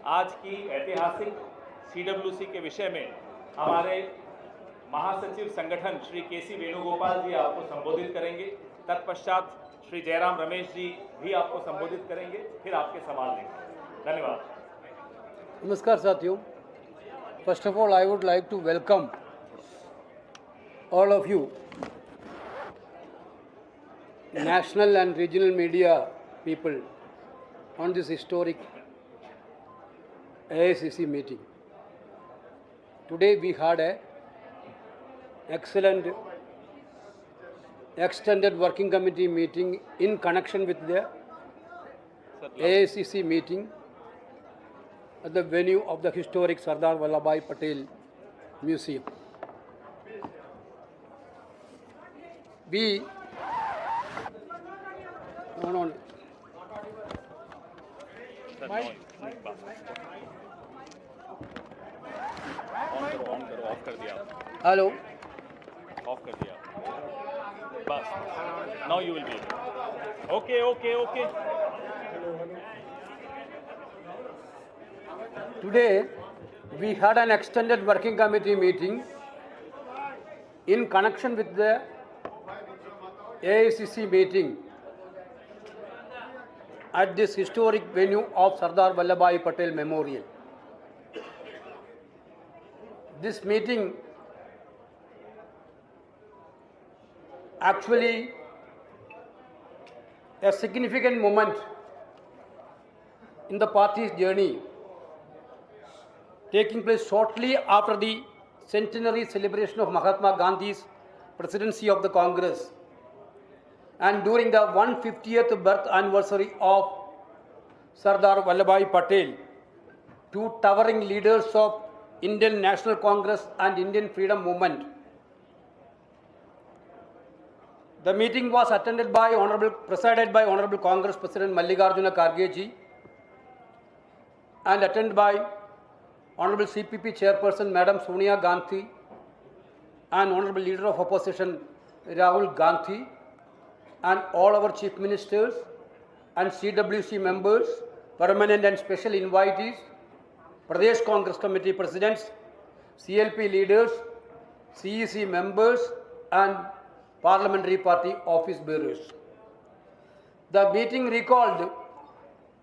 आज की ऐतिहासिक सीडब्ल्यूसी के विषय में हमारे महासचिव संगठन श्री केसी वेणुगोपाल जी आपको संबोधित करेंगे। तत्पश्चात श्री जयराम रमेश जी भी आपको संबोधित करेंगे, फिर आपके सवाल लेंगे। धन्यवाद। Namaskar Sathiyo. First of all, I would like to welcome all of you, national and regional media people, on this historic AICC meeting. Today we had a excellent extended working committee meeting in connection with the AICC meeting at the venue of the historic Sardar Vallabhbhai Patel Museum. We of कर दिया। Hello. Of कर दिया बस। Now you will be okay okay okay. Today we had an extended working committee meeting in connection with the AICC meeting at this historic venue of Sardar Vallabhbhai Patel Memorial. This meeting actually a significant moment in the party's journey, taking place shortly after the centenary celebration of Mahatma Gandhi's presidency of the Congress and during the 150th birth anniversary of Sardar Vallabhbhai Patel, two towering leaders of Indian National Congress and Indian Freedom Movement. The meeting was presided by Honorable Congress President Mallikarjuna Kharge ji and attended by Honorable CPP Chairperson Madam Sonia Gandhi and Honorable Leader of Opposition Rahul Gandhi and all our Chief Ministers and CWC members, permanent and special invitees, Pradesh Congress Committee Presidents, CLP leaders, CEC members and Parliamentary Party office bearers. The meeting recalled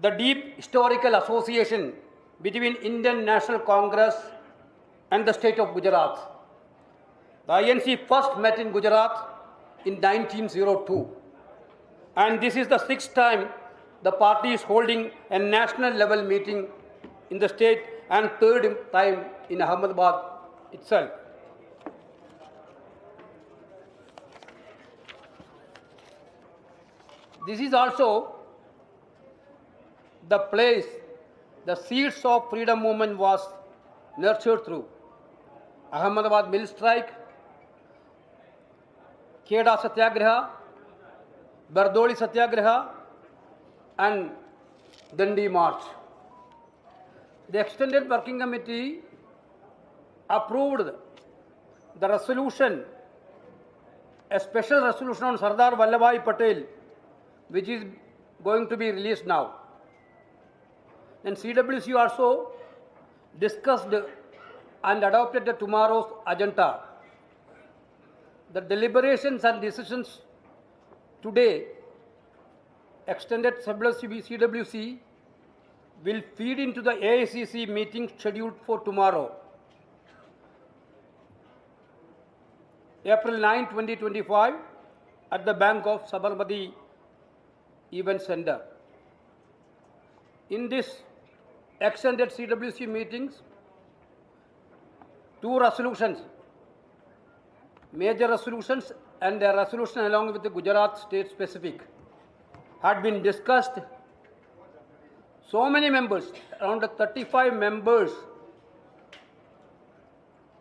the deep historical association between Indian National Congress and the state of Gujarat. The INC first met in Gujarat in 1902, and this is the sixth time the party is holding a national level meeting in the state and third time in Ahmedabad itself. This is also the place the seeds of freedom movement was nurtured through Ahmedabad mill strike, Kheda Satyagraha, Bardoli Satyagraha and Dandi March. The extended working committee approved the resolution, a special resolution on Sardar Vallabhbhai Patel, which is going to be released now. And CWC also discussed and adopted tomorrow's agenda. The deliberations and decisions today, extended CWC will feed into the AICC meeting scheduled for tomorrow, April 9, 2025, at the Bank of Sabarmati Event Center. In this extended CWC meetings, two resolutions, major resolutions and a resolution along with the Gujarat state specific, had been discussed. So many members, around 35 members,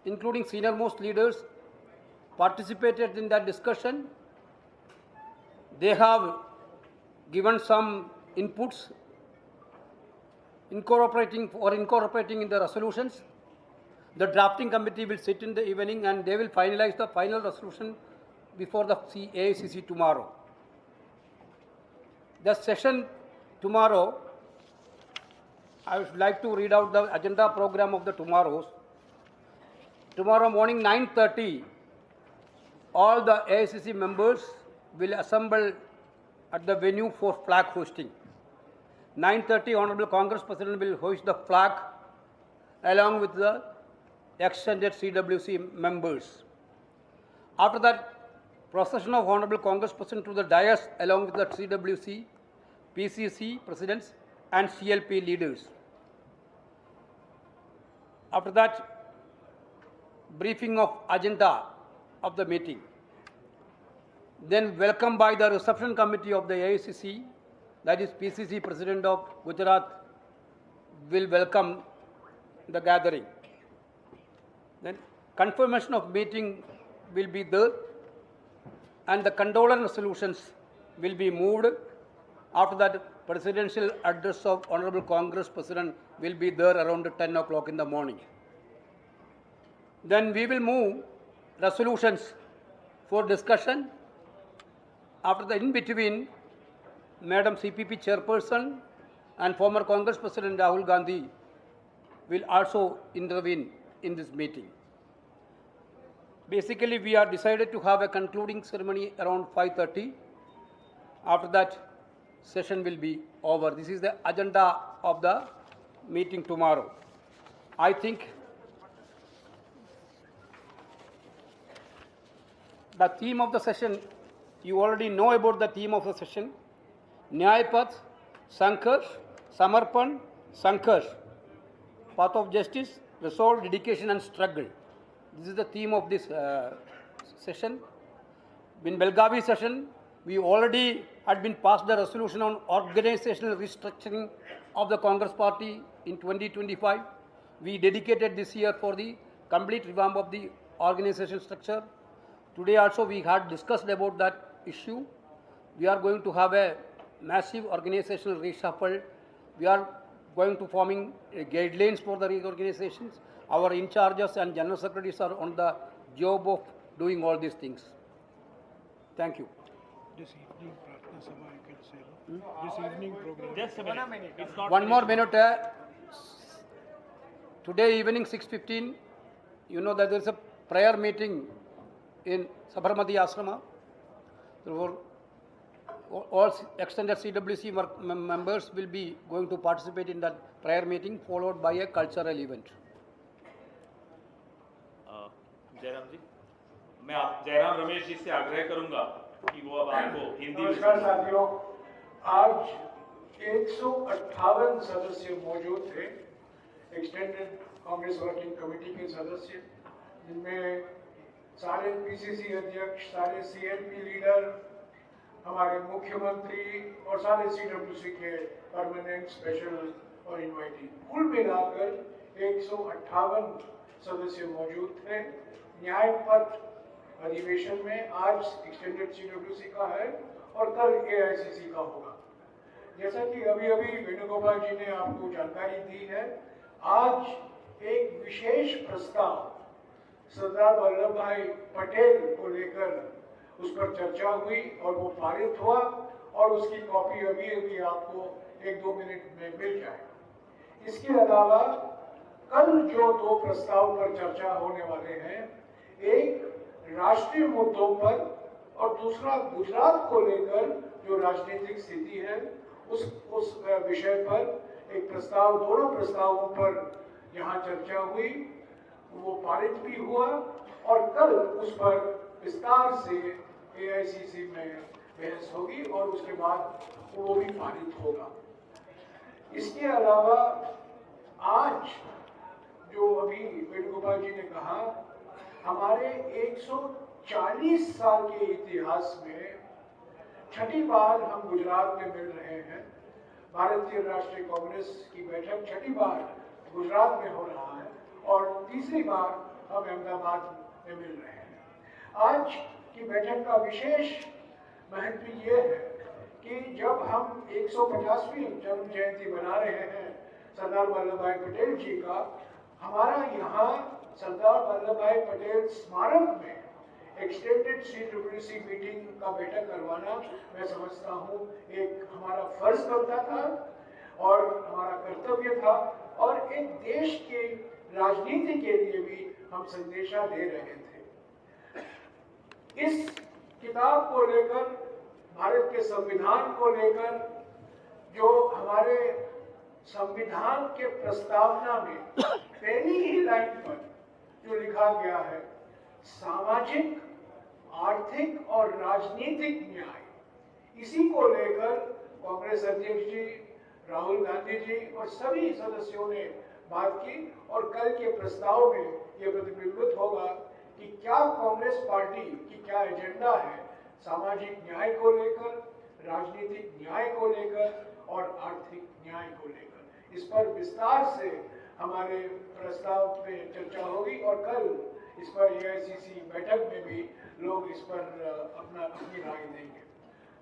including senior most leaders, participated in that discussion. They have given some inputs incorporating in the resolutions. The drafting committee will sit in the evening and they will finalize the final resolution before the AICC tomorrow. The session tomorrow I would like to read out the agenda program of the tomorrow's. Tomorrow morning 9:30, all the AICC members will assemble at the venue for flag hosting. 9:30, Honorable Congress President will hoist the flag along with the extended CWC members. After that, procession of Honorable Congress President to the dais along with the CWC, PCC presidents and CLP leaders. After that, briefing of agenda of the meeting. Then welcome by the reception committee of the AICC, that is PCC President of Gujarat will welcome the gathering. Then confirmation of meeting will be there and the condolence resolutions will be moved. After that, presidential address of Honorable Congress President will be there around 10 o'clock in the morning. Then we will move resolutions for discussion. After the in between, Madam CPP Chairperson and former Congress President Rahul Gandhi will also intervene in this meeting. Basically, we are decided to have a concluding ceremony around 5:30. After that, session will be over. This is the agenda of the meeting tomorrow. I think the theme of the session, you already know about the theme of the session. Nyaypath, Sankarsh, Samarpan, Sankarsh. Path of justice, resolve, dedication and struggle. This is the theme of this session. In Belgavi session, we already had been passed the resolution on organizational restructuring of the Congress Party in 2025. We dedicated this year for the complete revamp of the organization structure. Today also we had discussed about that issue. We are going to have a massive organizational reshuffle. We are going to forming guidelines for the reorganizations. Our in charges and general secretaries are on the job of doing all these things. Thank you. This evening, Pratna Sabha, I can say. This evening program. Just a minute. It's not One more minute. Today evening 6:15, you know that there is a prayer meeting in Sabarmati Ashrama. Therefore, all extended CWC members will be going to participate in that prayer meeting, followed by a cultural event. Jairam ji, मैं आप जयराम रमेश जी से आग्रह करूंगा कि वो अब आपको हिंदी में नमस्कार साथियों, आज 158 सदस्य मौजूद थे, एक्सटेंडेड कांग्रेस वर्किंग कमेटी के सदस्य, जिनमें सारे पीसीसी अध्यक्ष, सारे सीएलपी लीडर, हमारे मुख्यमंत्री और सारे सीडब्ल्यूसी के परमानेंट, स्पेशल और इनवाइटी, कुल मिलाकर 158 सदस्य मौजूद थे। न्यायपथ अधिवेशन में आज एक्सटेंडेड सीडब्ल्यूसी का है और कल एआईसीसी का होगा। जैसा कि अभी वेणुगोपाल जी ने आपको जानकारी दी है, आज एक विशेष प्रस्ताव सरदार वल्लभ भाई पटेल को लेकर उस पर चर्चा हुई और वो पारित हुआ और उसकी कॉपी अभी आपको 1-2 मिनट में मिल जाएगी। इसके अलावा कल जो 2 प्रस्ताव पर चर्चा होने वाले हैं, एक राष्ट्रीय मुद्दों पर और दूसरा गुजरात को लेकर जो राजनीतिक स्थिति है उस विषय पर एक प्रस्ताव, दोनों प्रस्तावों पर यहाँ चर्चा हुई, वो पारित भी हुआ और कल उस पर विस्तार से एआईसीसी में बहस होगी और उसके बाद वो भी पारित होगा। इसके अलावा आज जो अभी वेणुगोपाल जी ने कहा, हमारे 140 साल के इतिहास में छठी बार हम गुजरात में मिल रहे हैं। भारतीय राष्ट्रीय कांग्रेस की बैठक छठी बार गुजरात में हो रहा है और तीसरी बार हम अहमदाबाद में मिल रहे हैं। आज की बैठक का विशेष महत्व ये है कि जब हम 150वीं जन्म जयंती मना रहे हैं सरदार वल्लभ भाई पटेल जी का, हमारा यहाँ सरदार वल्लभ भाई पटेल स्मारक में एक्सटेंडेड सीडब्ल्यूसी मीटिंग का बैठक करवाना मैं समझता हूँ एक हमारा फर्ज बनता था और हमारा कर्तव्य था, और एक देश के राजनीति के लिए भी हम संदेशा दे रहे थे। इस किताब को लेकर, भारत के संविधान को लेकर, जो हमारे संविधान के प्रस्तावना में पहली ही लाइन पर जो लिखा गया है, सामाजिक, आर्थिक और राजनीतिक न्याय, इसी को लेकर कांग्रेस अध्यक्ष जी, राहुल गांधी जी और सभी सदस्यों ने बात की, और कल के प्रस्ताव में यह प्रतिबिंबित होगा कि क्या कांग्रेस पार्टी की क्या एजेंडा है सामाजिक न्याय को लेकर, राजनीतिक न्याय को लेकर और आर्थिक न्याय को लेकर। इस पर विस्तार से हमारे प्रस्ताव पे चर्चा होगी, और कल इस पर एआईसीसी बैठक में भी लोग इस पर अपनी राय देंगे।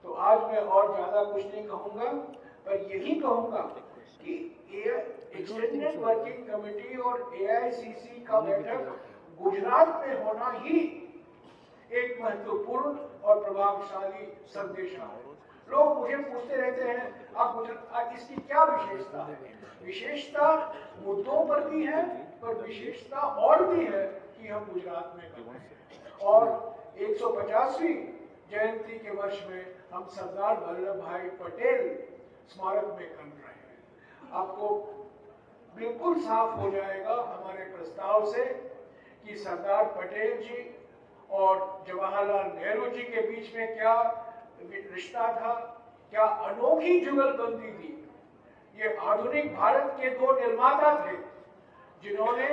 तो आज मैं और ज्यादा कुछ नहीं कहूंगा, पर यही कहूंगा कि एक्सटेंडेड वर्किंग कमेटी और एआईसीसी का बैठक गुजरात में होना ही एक महत्वपूर्ण और प्रभावशाली संदेश है। लोग मुझे पूछते रहते हैं, आप गुजरात, इसकी क्या विशेषता है? विशेषता मुद्दों पर भी है, पर विशेषता और भी है कि हम गुजरात में कर रहे हैं, और 150वीं जयंती के वर्ष में हम सरदार वल्लभ भाई पटेल स्मारक में कर रहे हैं। आपको बिल्कुल साफ हो जाएगा हमारे प्रस्ताव से कि सरदार पटेल जी और जवाहरलाल नेहरू जी के बीच में क्या रिश्ता था, क्या अनोखी जुगलबंदी थी। ये आधुनिक भारत के दो निर्माता थे, जिन्होंने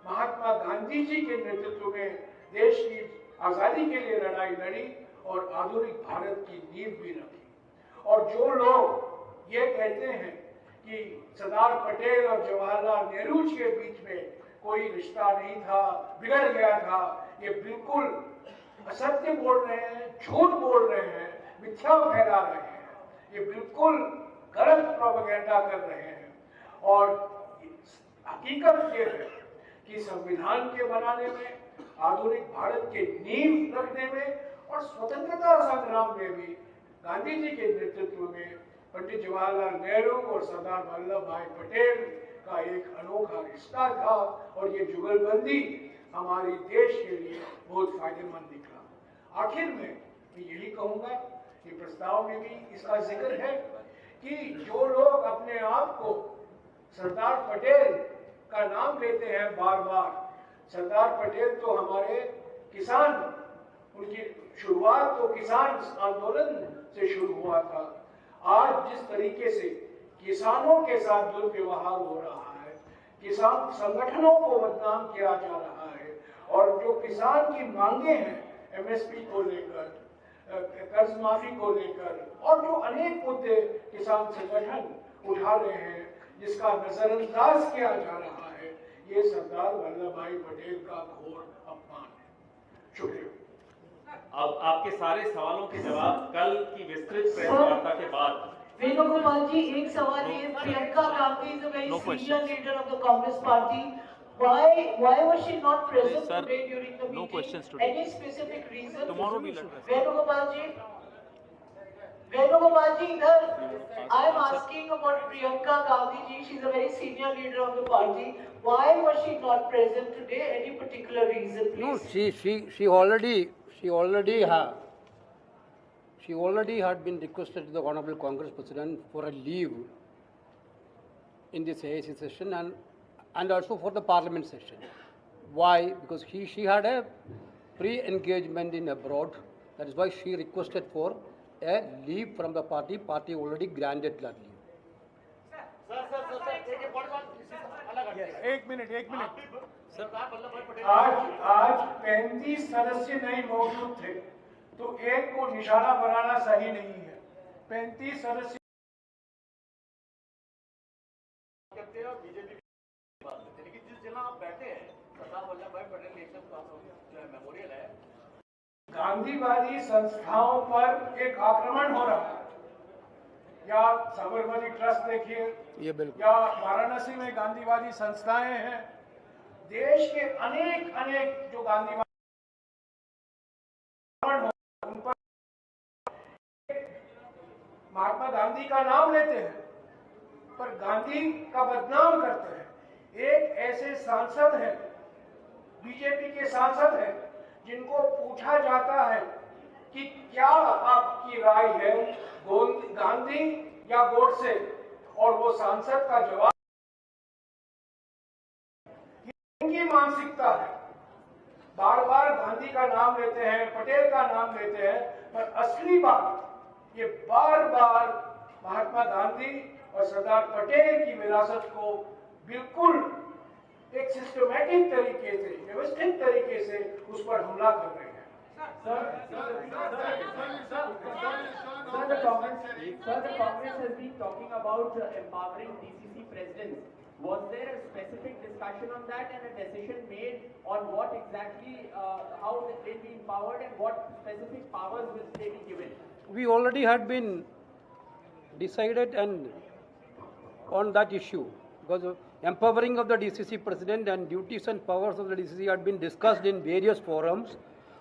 महात्मा गांधी जी के नेतृत्व में देश की आजादी के लिए लड़ाई लड़ी और आधुनिक भारत की नींव भी रखी। और जो लोग ये कहते हैं कि सरदार पटेल और जवाहरलाल नेहरू जी के बीच में कोई रिश्ता नहीं था, बिगड़ गया था, ये बिल्कुल असत्य बोल रहे हैं, झूठ बोल रहे हैं, मिथ्या फैला रहे हैं, ये बिल्कुल गलत प्रोपेगेंडा कर रहे हैं। और हकीकत ये है कि संविधान के बनाने में, आधुनिक भारत के नींव रखने में और स्वतंत्रता संग्राम में भी गांधी जी के नेतृत्व में पंडित जवाहरलाल नेहरू और सरदार वल्लभ भाई पटेल का एक अनोखा रिश्ता था, और ये जुगलबंदी हमारे देश के लिए बहुत फायदेमंद निकला। आखिर में मैं यही कहूंगा कि प्रस्ताव में भी इसका जिक्र है कि जो लोग अपने आप को सरदार पटेल का नाम लेते हैं बार बार, सरदार पटेल तो हमारे किसान, उनकी शुरुआत तो किसान आंदोलन से शुरू हुआ था। आज जिस तरीके से किसानों के साथ दुर्व्यवहार हो रहा है, किसान संगठनों को बदनाम किया जा रहा है, और जो किसान की मांगे हैं एमएसपी को लेकर, कर्ज माफी को लेकर, और जो अनेक मुद्दे किसान संगठन उठा रहे हैं, जिसका नजरअंदाज किया जा रहा है, ये सरदार वल्लभ भाई पटेल का घोर अपमान है। शुक्रिया। अब आपके सारे सवालों के जवाब कल की विस्तृत प्रेस वार्ता के बाद। वेणुगोपाल जी, एक सवाल ये, Priyanka Gandhi is a very senior leader of the Congress party. Why was she not present today during the meeting? No questions today. Any specific reason? Tomorrow we'll address. Venugopal ji, I am asking about Priyanka Gandhi ji. She is a very senior leader of the party. Why was she not present today? Any particular reason, please? No, she already had been requested to the Honorable Congress President for a leave in this AIC session and also for the Parliament session. Why? Because she had a pre-engagement in abroad. That is why she requested for a leave from the party. Party already granted that leave. एक minute आज 35 सदस्य नहीं मौजूद थे, तो एक को निशाना बनाना सही नहीं है। 35 सदस्य बीजेपी लेकिन जिस जगह आप बैठे हैं सरदार वल्लभ भाई पटेल नेशनल जो है मेमोरियल है, गांधीवादी संस्थाओं पर एक आक्रमण हो रहा है। या साबरमती ट्रस्ट देखिए, ये बिल्कुल, या वाराणसी में गांधीवादी संस्थाएं हैं। देश के अनेक जो गांधीवादी उन पर महात्मा गांधी का नाम लेते हैं, पर गांधी का बदनाम करते हैं। एक ऐसे सांसद हैं, बीजेपी के सांसद हैं, जिनको पूछा जाता है कि क्या आपकी राय है गांधी या गोडसे, और वो सांसद का जवाब, इनकी मानसिकता है। बार बार गांधी का नाम लेते हैं, पटेल का नाम लेते हैं, पर असली बात ये बार बार महात्मा गांधी और सरदार पटेल की विरासत को बिल्कुल एक सिस्टमैटिक तरीके से, व्यवस्थित तरीके से उस पर हमला कर रहे हैं। Sir, the Congress has been talking about empowering DCC presidents. Was there a specific discussion on that and a decision made on what exactly, how they'll be empowered and what specific powers will they be given? We already had been decided and on that issue, because empowering of the DCC president and duties and powers of the DCC had been discussed in various forums.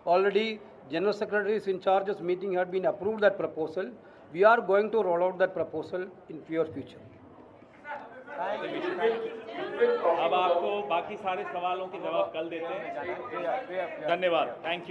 Already General Secretaries in charge's meeting had been approved that proposal. We are going to roll out that proposal in near future. अब आपको बाकी सारे सवालों के जवाब कल देते हैं। धन्यवाद। Thank you.